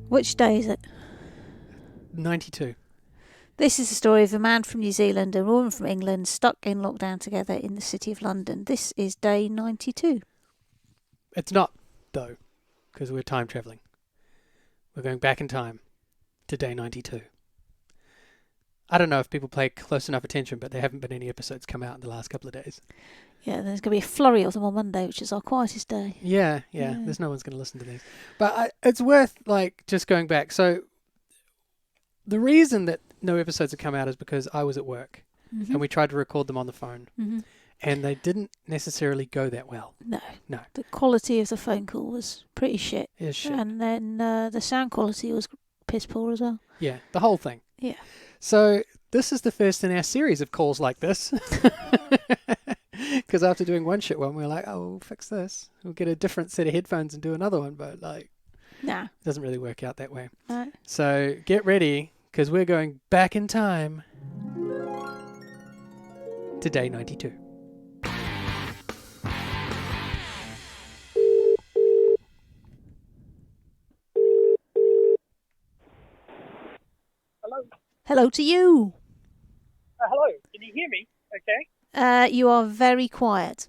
Which day is it? 92. This is the story of a man from New Zealand and a woman from England stuck in lockdown together in the city of London. This is day 92. It's not, though, because we're time travelling. We're going back in time to day 92. I don't know if people pay close enough attention, but there haven't been any episodes come out in the last couple of days. Yeah, there's going to be a flurry of them on Monday, which is our quietest day. Yeah. There's no one's going to listen to these. But it's worth, just going back. So the reason that no episodes have come out is because I was at work and we tried to record them on the phone. Mm-hmm. And they didn't necessarily go that well. No. No. The quality of the phone call was pretty shit. It is shit. And then the sound quality was piss poor as well. Yeah, the whole thing. Yeah. So this is the first in our series of calls like this. Because after doing one shit one, we were like, oh, we'll fix this. We'll get a different set of headphones and do another one. But, nah. It doesn't really work out that way. Right. So get ready, because we're going back in time to day 92. Hello. Hello to you. Hello. Can you hear me? Okay. You are very quiet.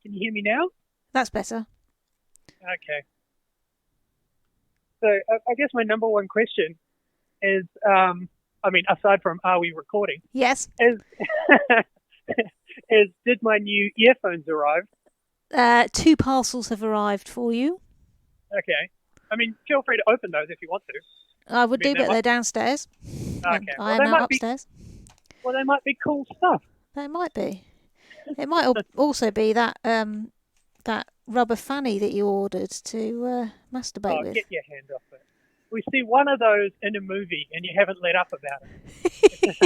Can you hear me now? That's better. Okay. So I guess my number one question is, aside from are we recording, Yes. is did my new earphones arrive? 2 parcels have arrived for you. Okay. Feel free to open those if you want to. I would do, but they're downstairs. Okay. I am out upstairs. They might be cool stuff. They might be. It might also be that rubber fanny that you ordered to masturbate with. Get your hand off it. We see one of those in a movie and you haven't let up about it.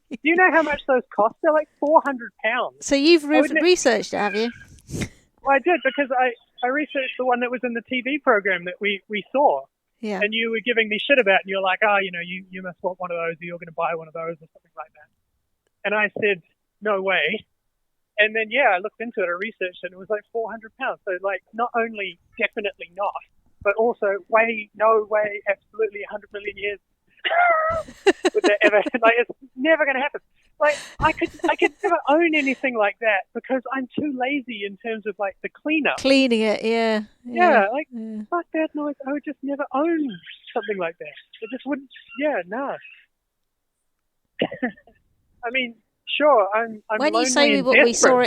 Do you know how much those cost? They're like £400. So you've researched it, have you? Well, I did, because I researched the one that was in the TV program that we saw. Yeah. And you were giving me shit about it, and you're like, you must want one of those, or you're going to buy one of those, or something like that. And I said, no way. And then, I looked into it, I researched it, and it was like £400. So, not only definitely not, but also no way, absolutely 100 million years would that ever, it's never going to happen. I could never own anything like that because I'm too lazy in terms of, the cleanup. Cleaning it, yeah. Fuck that noise. I would just never own something like that. It just wouldn't, no. Sure, I'm when you say we saw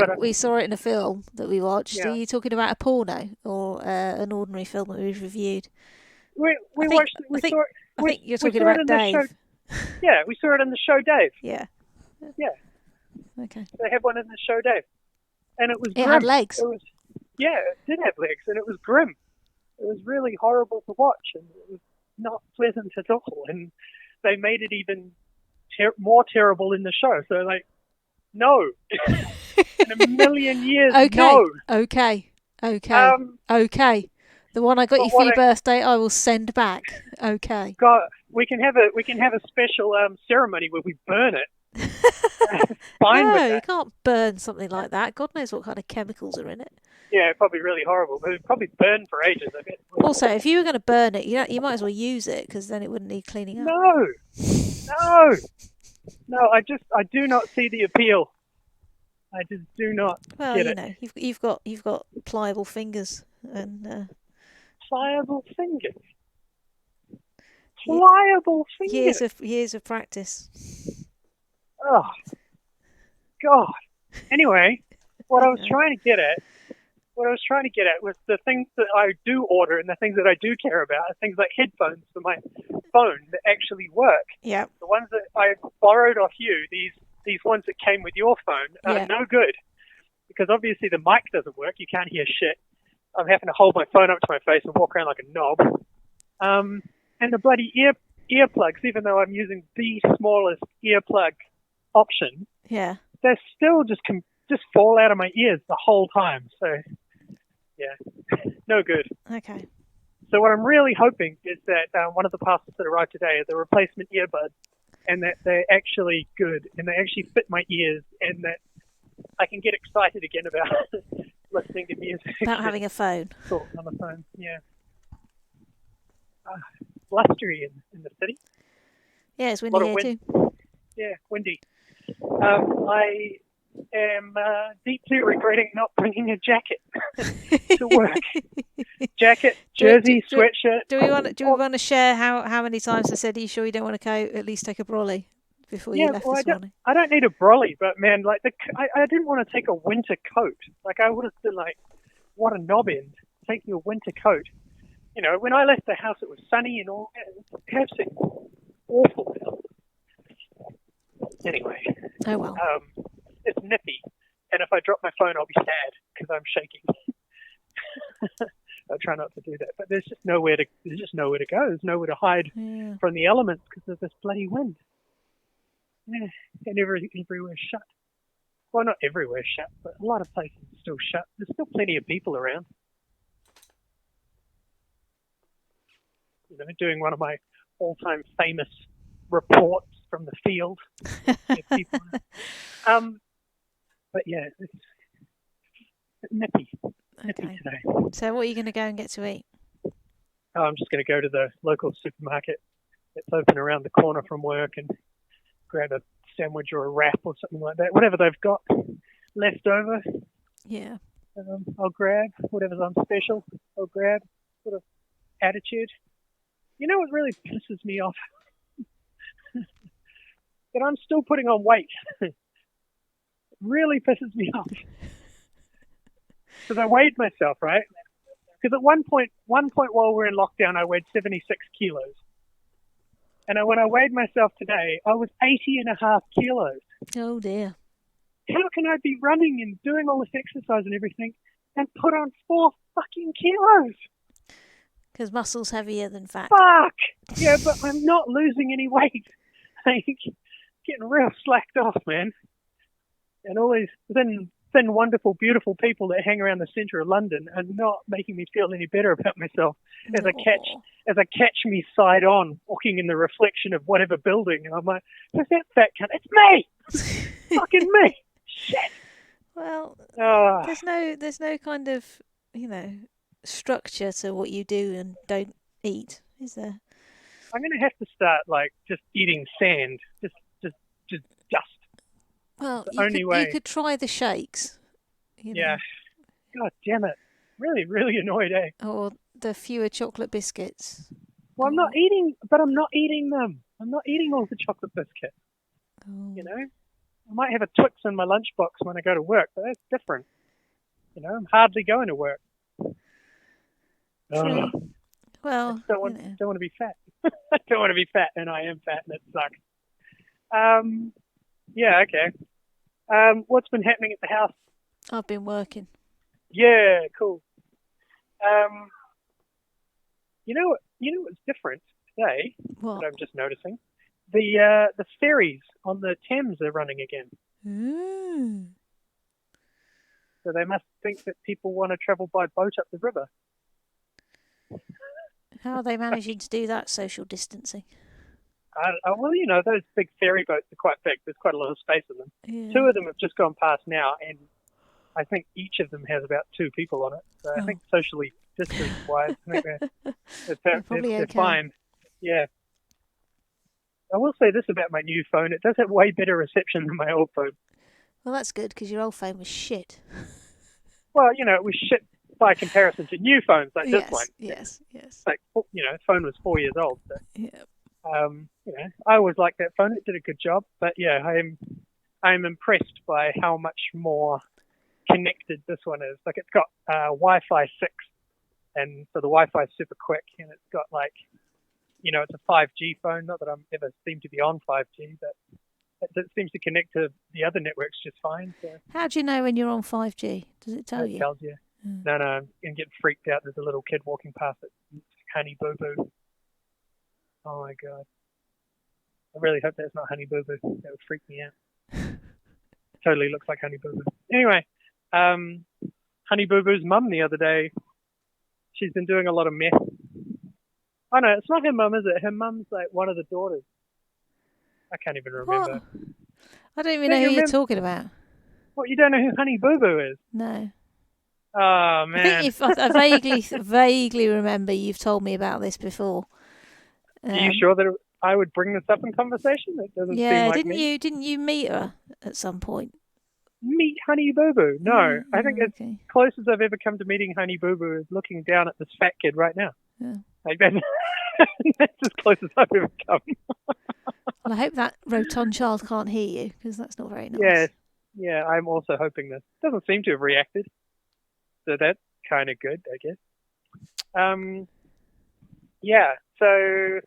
it in a film that we watched, are you talking about a porno or an ordinary film that we've reviewed? I think you're talking about Dave. Yeah, we saw it in the show Dave. Yeah. Yeah. Okay. They had one in the show Dave. And it was grim. It had legs. It did have legs, and it was grim. It was really horrible to watch, and it was not pleasant at all. And they made it even more terrible in the show. So, no. In a million years, no. Okay. Okay. The one I got you for your birthday, I will send back. Okay. God, we can have a special ceremony where we burn it. Fine with that. You can't burn something like that. God knows what kind of chemicals are in it. Yeah, probably really horrible. But it would probably burn for ages, I bet. Also, if you were going to burn it, you might as well use it, because then it wouldn't need cleaning up. No. I do not see the appeal. I just do not. Well, get it. You've got pliable fingers and. Pliable fingers. Pliable fingers. Years of practice. Oh, God. Anyway, what I was trying to get at was the things that I do order and the things that I do care about are things like headphones for my phone that actually work. Yeah. The ones that I borrowed off you, these ones that came with your phone, are no good. Because obviously the mic doesn't work. You can't hear shit. I'm having to hold my phone up to my face and walk around like a knob. And the bloody earplugs, even though I'm using the smallest earplug option, they still just fall out of my ears the whole time. So, no good. Okay. So what I'm really hoping is that one of the parcels that arrived today are the replacement earbuds, and that they're actually good, and they actually fit my ears, and that I can get excited again about listening to music. About having a phone. Talking on the phone, yeah. blustery in the city. Yeah, it's Lot windy of here wind. too. Yeah, windy. I am deeply regretting not bringing a jacket to work. Jacket, jersey, sweatshirt. Do we want to share how many times I said, "Are you sure you don't want to go? At least take a brolly before you left Well, this morning." I don't need a brolly, but man, like I didn't want to take a winter coat. Like I would have been like, what a knob end taking a winter coat. You know, when I left the house, it was sunny and all. It's absolutely awful. Anyway, Oh well. it's nippy, and if I drop my phone, I'll be sad because I'm shaking. I try not to do that, but there's just nowhere to go. There's nowhere to hide from the elements because of this bloody wind. Yeah, and everywhere's shut. Well, not everywhere's shut, but a lot of places are still shut. There's still plenty of people around. You know, doing one of my all-time famous reports from the field. People. But yeah, it's nippy Okay. today. So, what are you going to go and get to eat? I'm just going to go to the local supermarket that's open around the corner from work and grab a sandwich or a wrap or something like that. Whatever they've got left over, Yeah. I'll grab. Whatever's on special, I'll grab. Sort of attitude. You know what really pisses me off? That I'm still putting on weight. It really pisses me off. Because I weighed myself, right? Because at one point while we're in lockdown, I weighed 76 kilos. And when I weighed myself today, I was 80.5 kilos. Oh dear. How can I be running and doing all this exercise and everything and put on 4 fucking kilos? Because muscle's heavier than fat. Fuck! Yeah, but I'm not losing any weight. Like, getting real slacked off, man. And all these thin, wonderful, beautiful people that hang around the centre of London are not making me feel any better about myself as I catch me side on walking in the reflection of whatever building, and I'm like, who's that fat cunt? It's me! Fucking me! Shit! Well, there's no kind of, structure to what you do and don't eat, is there? I'm going to have to start, like, just eating sand. Just dust. Well, you could try the shakes. Yeah. God damn it. Really, really annoyed, eh? Or the fewer chocolate biscuits. Well, I'm not eating them. I'm not eating all the chocolate biscuits. Oh. You know? I might have a Twix in my lunchbox when I go to work, but that's different. You know, I'm hardly going to work. True. Well, I don't want to be fat. I don't want to be fat, and I am fat, and it sucks. Yeah, okay. What's been happening at the house? I've been working. Yeah, cool. You know what's different today? What? That I'm just noticing. The ferries on the Thames are running again. Ooh. So they must think that people want to travel by boat up the river. How are they managing to do that social distancing? Well, you know, those big ferry boats are quite big. There's quite a lot of space in them. Yeah. 2 of them have just gone past now, and I think each of them has about 2 people on it. So I think socially distance-wise, I think they're fine. Yeah. I will say this about my new phone. It does have way better reception than my old phone. Well, that's good, because your old phone was shit. Well, you know, it was shit by comparison to new phones like this one. Yes. Like, you know, the phone was 4 years old. So. Yeah. You know, I always liked that phone. It did a good job. But yeah, I'm impressed by how much more connected this one is. Like, it's got Wi-Fi 6, and so the Wi-Fi is super quick, and it's got, like, you know, it's a 5G phone. Not that I'm ever seem to be on 5G, but it seems to connect to the other networks just fine. So. How do you know when you're on 5G? Does it tell you? It tells you. No, I'm getting freaked out. There's a little kid walking past it. Honey Boo Boo. Oh my god. I really hope that's not Honey Boo Boo. That would freak me out. Totally looks like Honey Boo Boo. Anyway, Honey Boo Boo's mum the other day, she's been doing a lot of meth. Oh no, it's not her mum, is it? Her mum's like one of the daughters. I can't even remember. What? I don't even know who you're talking about. What, you don't know who Honey Boo Boo is? No. Oh, I think man. I vaguely remember you've told me about this before. Are you sure that I would bring this up in conversation? It doesn't seem like me. Didn't you meet her at some point? Meet Honey Boo Boo. No, Yeah, I think as okay. close as I've ever come to meeting Honey Boo Boo is looking down at this fat kid right now. Yeah. Like that's as close as I've ever come. Well, I hope that rotund child can't hear you, because that's not very nice. Yes. Yeah, I'm also hoping this. Doesn't seem to have reacted. So that's kind of good, I guess. Yeah, so,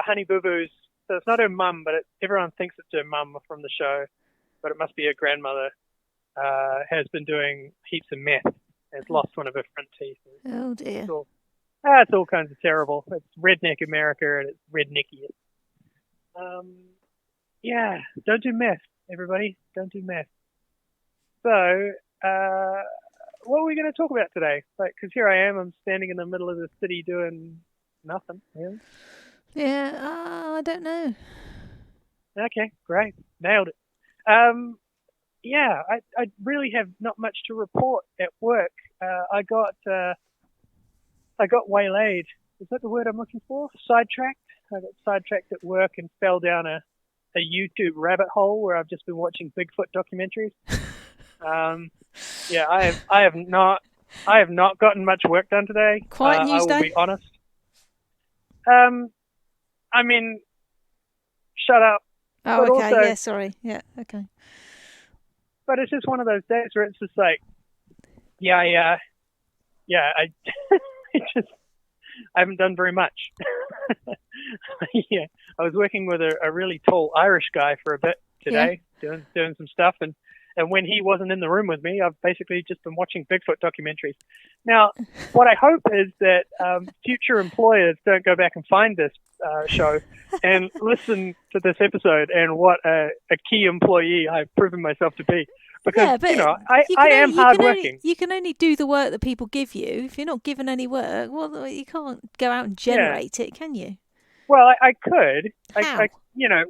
Honey Boo Boo's, so it's not her mum, but everyone thinks it's her mum from the show, but it must be her grandmother, has been doing heaps of meth, has lost one of her front teeth. Oh, dear. It's all kinds of terrible. It's redneck America, and it's rednecky. Yeah, don't do meth, everybody. Don't do meth. So, what are we going to talk about today? Because here I am, I'm standing in the middle of the city doing nothing. Really. Yeah, I don't know. Okay, great, nailed it. Yeah, I really have not much to report at work. I got waylaid. Is that the word I'm looking for? Sidetracked. I got sidetracked at work and fell down a YouTube rabbit hole where I've just been watching Bigfoot documentaries. Yeah, I have not gotten much work done today. Quiet news I will day? be honest. I mean, shut up. Oh, But okay. also- Yeah, sorry. Yeah, okay. But it's just one of those days where it's just like, I I haven't done very much. Yeah, I was working with a really tall Irish guy for a bit today, doing some stuff, and when he wasn't in the room with me, I've basically just been watching Bigfoot documentaries. Now, what I hope is that future employers don't go back and find this show and listen to this episode and what a key employee I've proven myself to be. Because, I am hardworking. You can only do the work that people give you. If you're not given any work, well, you can't go out and generate it, can you? Well, I could. How?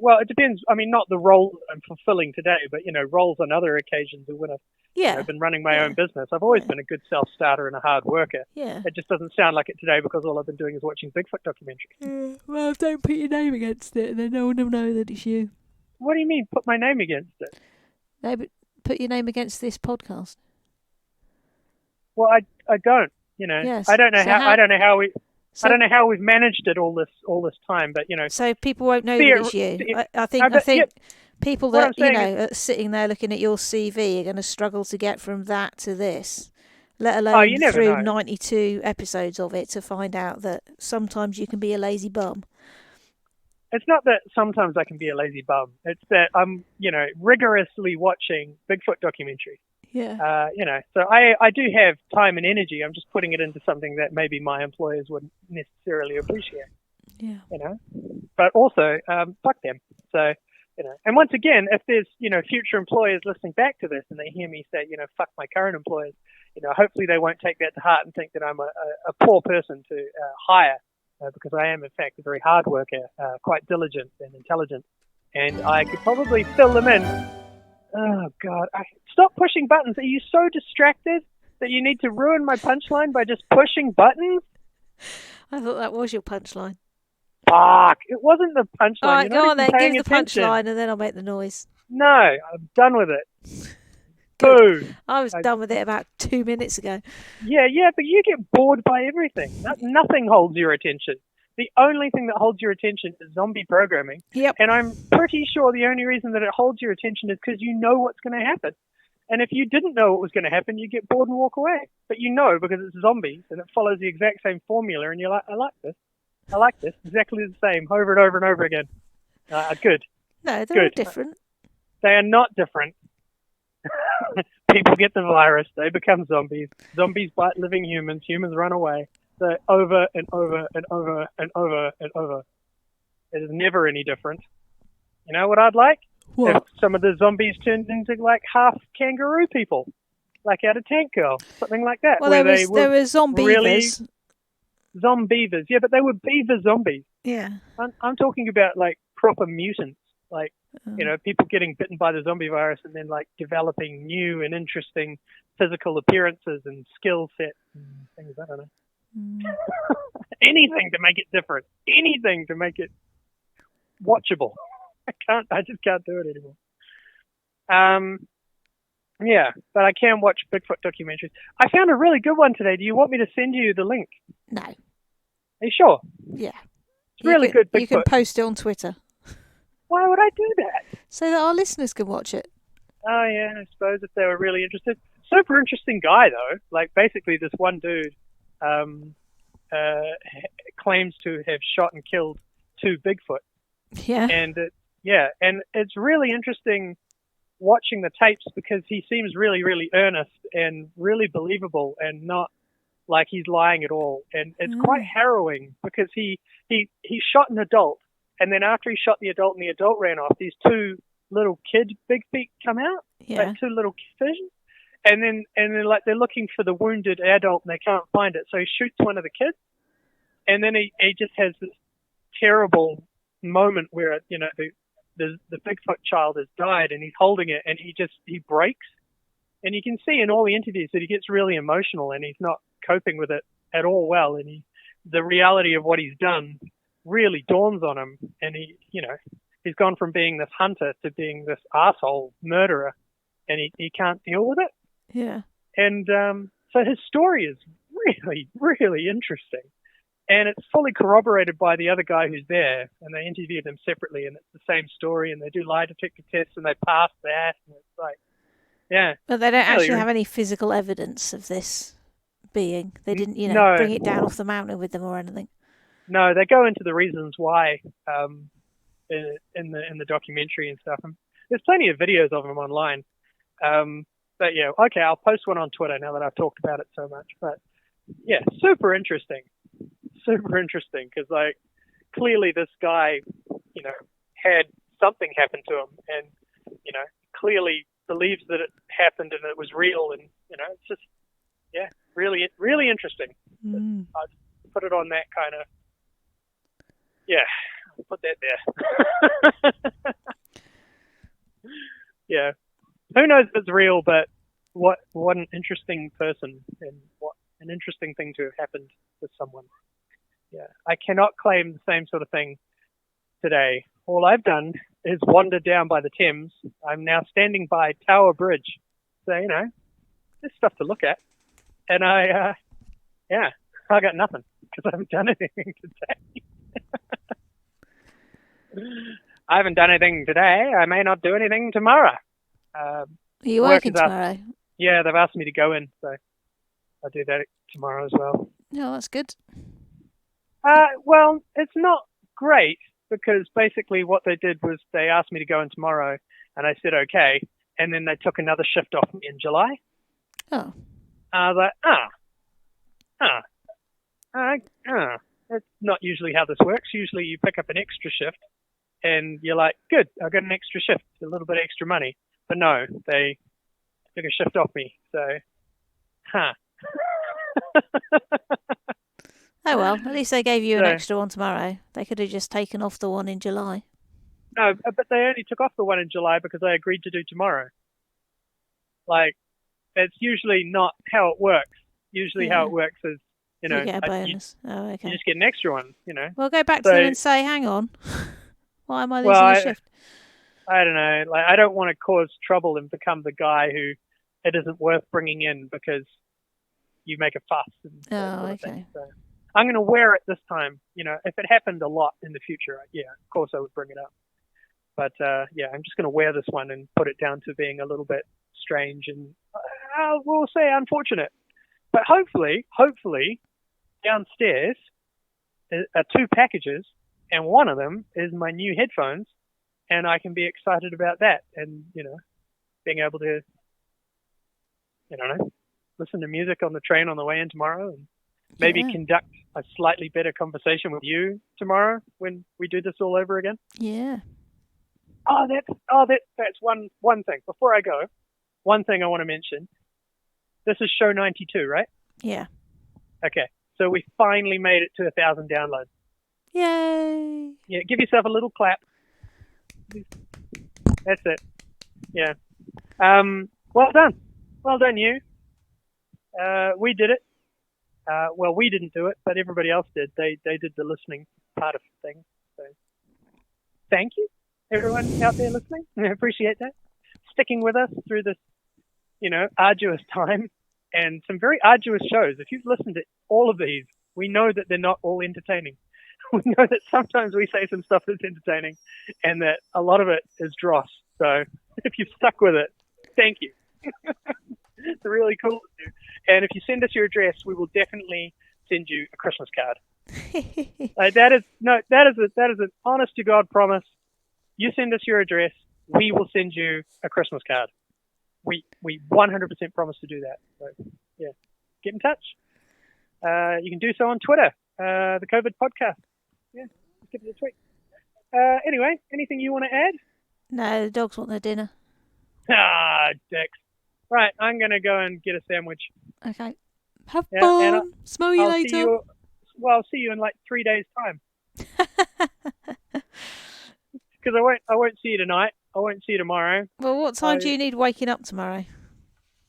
Well, it depends. I mean, not the role that I'm fulfilling today, but, roles on other occasions when I've been running my own business. I've always been a good self-starter and a hard worker. Yeah. It just doesn't sound like it today because all I've been doing is watching Bigfoot documentaries. Well, don't put your name against it, and then no one will know that it's you. What do you mean, put my name against it? No, but put your name against this podcast. Well, I don't. Yes. I don't know So how. I don't know how we. So, I don't know how we've managed it all this time, but So people won't know that it's you. I think people What that I'm saying are sitting there looking at your CV are going to struggle to get from that to this, let alone you never through know. 92 episodes of it to find out that sometimes you can be a lazy bum. It's not that sometimes I can be a lazy bum. It's that I'm, rigorously watching Bigfoot documentaries. Yeah. So I do have time and energy. I'm just putting it into something that maybe my employers wouldn't necessarily appreciate. Yeah. But also, fuck them. So, and once again, if there's, future employers listening back to this and they hear me say, fuck my current employers, hopefully they won't take that to heart and think that I'm a poor person to hire, because I am, in fact, a very hard worker, quite diligent and intelligent. And I could probably fill them in. Oh, God. Stop pushing buttons. Are you so distracted that you need to ruin my punchline by just pushing buttons? I thought that was your punchline. Fuck. It wasn't the punchline. All right, You're go not on then. even Give paying the attention. punchline and then I'll make the noise. No, I'm done with it. Good. Boo. I was done with it about 2 minutes ago. Yeah, but you get bored by everything. Nothing holds your attention. The only thing that holds your attention is zombie programming. Yep. And I'm pretty sure the only reason that it holds your attention is because you know what's going to happen. And if you didn't know what was going to happen, you get bored and walk away. But you know because it's zombies and it follows the exact same formula and you're like, I like this. Exactly the same, over and over and over again. Good. No, they're all Good. different. They are not different. People get the virus. They become zombies. Zombies bite living humans. Humans run away. So over and over and over and over and over. It is never any different. You know what I'd like? What? If some of the zombies turned into like half kangaroo people, like out of Tank Girl, something like that. Well, where there were zombie really beavers. Zombievers. Yeah, but they were beaver zombies. Yeah. I'm talking about like proper mutants, like You know, people getting bitten by the zombie virus and then like developing new and interesting physical appearances and skill sets and things. I don't know. Anything to make it different. Anything to make it watchable. I just can't do it anymore. Yeah, but I can watch Bigfoot documentaries. I found a really good one today. Do you want me to send you the link? No. Are you sure? Yeah. It's really good Bigfoot. You can post it on Twitter. Why would I do that? So that our listeners can watch it. Oh, yeah, I suppose if they were really interested. Super interesting guy, though. Like, basically, this one dude claims to have shot and killed 2 Bigfoot. Yeah. And, and it's really interesting watching the tapes because he seems really, really earnest and really believable and not like he's lying at all. And it's quite harrowing because he shot an adult, and then after he shot the adult and the adult ran off, these 2 little kid big feet come out, like 2 little visions, and then like they're looking for the wounded adult and they can't find it, so he shoots one of the kids, and then he just has this terrible moment where the Bigfoot child has died and he's holding it and he breaks, and you can see in all the interviews that he gets really emotional and he's not coping with it at all well, and the reality of what he's done really dawns on him, and he's gone from being this hunter to being this asshole murderer, and he can't deal with it. Yeah. And so his story is really, really interesting. And it's fully corroborated by the other guy who's there, and they interviewed him separately, and it's the same story, and they do lie detector tests, and they pass that, and it's like, yeah. But they don't actually have any physical evidence of this being. They didn't, bring it down off the mountain with them or anything. No, they go into the reasons why in the documentary and stuff. And there's plenty of videos of them online. But yeah, okay, I'll post one on Twitter now that I've talked about it so much. But yeah, super interesting because like clearly this guy, had something happen to him, and clearly believes that it happened and it was real, and it's just really, really interesting. I'd put it on that kind of. Yeah, I'll put that there. Yeah. Who knows if it's real, but what an interesting person and what an interesting thing to have happened to someone. Yeah. I cannot claim the same sort of thing today. All I've done is wander down by the Thames. I'm now standing by Tower Bridge. So, there's stuff to look at. And I got nothing because I haven't done anything today. I haven't done anything today. I may not do anything tomorrow. Are you working tomorrow? Yeah, they've asked me to go in, so I'll do that tomorrow as well. No, that's good. Well, it's not great because basically what they did was they asked me to go in tomorrow, and I said okay, and then they took another shift off me in July. Oh. I was like, that's not usually how this works. Usually you pick up an extra shift and you're like, good, I've got an extra shift, a little bit extra money. But no, they took a shift off me. So, Oh, well, at least they gave you an extra one tomorrow. They could have just taken off the one in July. No, but they only took off the one in July because I agreed to do tomorrow. Like, it's usually not how it works. Usually how it works is, you get a bonus. Okay. You just get an extra one, Well, go back to them and say, hang on, why am I losing a shift? I don't know. Like, I don't want to cause trouble and become the guy who it isn't worth bringing in because you make a fuss. And okay. So I'm going to wear it this time. If it happened a lot in the future, of course I would bring it up. But, I'm just going to wear this one and put it down to being a little bit strange and, we'll say unfortunate. But hopefully, downstairs are 2 packages, and one of them is my new headphones, and I can be excited about that and, being able to, listen to music on the train on the way in tomorrow and maybe conduct a slightly better conversation with you tomorrow when we do this all over again. Yeah. That's one thing. Before I go, one thing I want to mention. This is show 92, right? Yeah. Okay. So we finally made it to 1,000 downloads. Yay. Yeah, give yourself a little clap. That's it. Yeah. Well done, you. We did it. Well, we didn't do it, but everybody else did. They did the listening part of things. So, thank you, everyone out there listening. I appreciate that. Sticking with us through this, arduous time and some very arduous shows. If you've listened to all of these, we know that they're not all entertaining. We know that sometimes we say some stuff that's entertaining and that a lot of it is dross. So if you've stuck with it, thank you. It's really cool to do. And if you send us your address, we will definitely send you a Christmas card. That is an honest to God promise. You send us your address, we will send you a Christmas card. We 100% promise to do that. So yeah, get in touch. You can do so on Twitter, the COVID Podcast. Yeah, just give it a tweet. Anyway, anything you want to add? No, the dogs want their dinner. Ah, dicks. Right, I'm going to go and get a sandwich. Okay. Have fun. Smell you later. I'll see you in like 3 days' time. Because I won't see you tonight. I won't see you tomorrow. Well, what time do you need waking up tomorrow?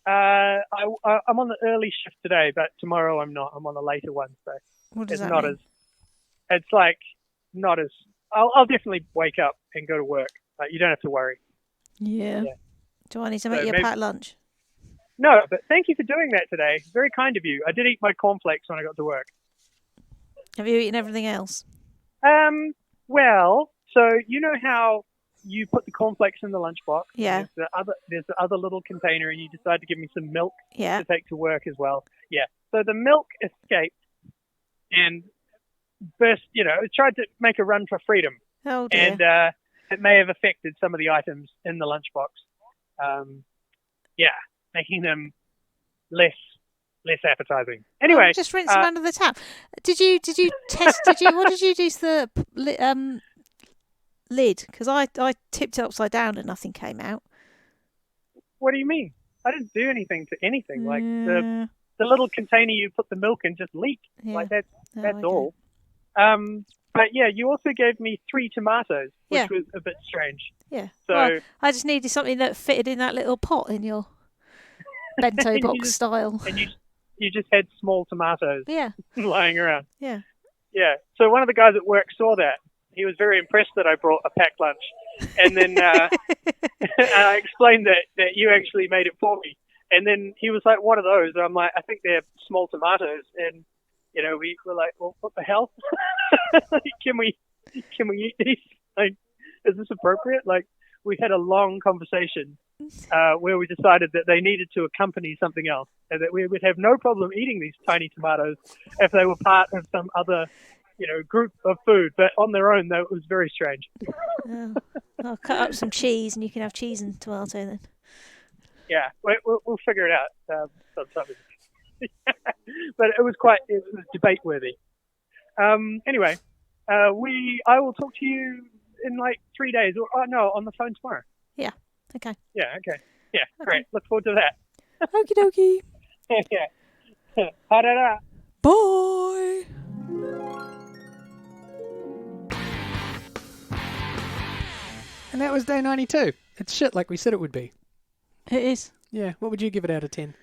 I'm on the early shift today, but tomorrow I'm not. I'm on the later one, so what does it's that mean? It's like not as. I'll definitely wake up and go to work. Like, you don't have to worry. Yeah. Do I need to make you a packed lunch? No, but thank you for doing that today. Very kind of you. I did eat my cornflakes when I got to work. Have you eaten everything else? Well, so you know how you put the cornflakes in the lunchbox? Yeah. There's the other little container, and you decide to give me some milk to take to work as well. Yeah. So the milk escaped and burst. It tried to make a run for freedom. Oh dear. And it may have affected some of the items in the lunchbox. Making them less appetizing. Anyway, just rinse them under the tap. Did you test? What did you do to the lid? Because I tipped it upside down and nothing came out. What do you mean? I didn't do anything to anything. Like the little container you put the milk in just leaked. Yeah. Like that's all. But yeah, you also gave me 3 tomatoes, which was a bit strange. Yeah. So well, I just needed something that fitted in that little pot in your bento box style. And you just had small tomatoes lying around. Yeah. Yeah. So one of the guys at work saw that. He was very impressed that I brought a packed lunch. And then I explained that you actually made it for me. And then he was like, what are those? And I'm like, I think they're small tomatoes. And, we were like, well, what the hell? Can we eat these? Like, is this appropriate? Like, we had a long conversation where we decided that they needed to accompany something else, and that we would have no problem eating these tiny tomatoes if they were part of some other, group of food. But on their own, though, it was very strange. Oh. I'll cut up some cheese, and you can have cheese and tomato then. Yeah, we'll figure it out sometime. But it was debate worthy. Anyway, I will talk to you in like 3 days, or no, on the phone tomorrow. Yeah. Okay. Yeah. Okay. Yeah. Okay. Great. Look forward to that. Okie dokie. Yeah. Ha-da-da. Bye. And that was day 92. It's shit like we said it would be. It is. Yeah. What would you give it out of 10?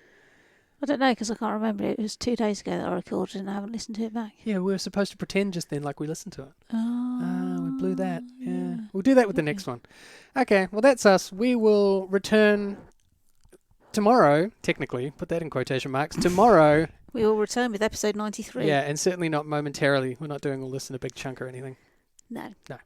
I don't know, because I can't remember. It was 2 days ago that I recorded and I haven't listened to it back. Yeah, we were supposed to pretend just then like we listened to it. Oh. We blew that. Yeah. We'll do that with the next one. Okay, well, that's us. We will return tomorrow, technically. Put that in quotation marks. Tomorrow. We will return with episode 93. Yeah, and certainly not momentarily. We're not doing all this in a big chunk or anything. No. No.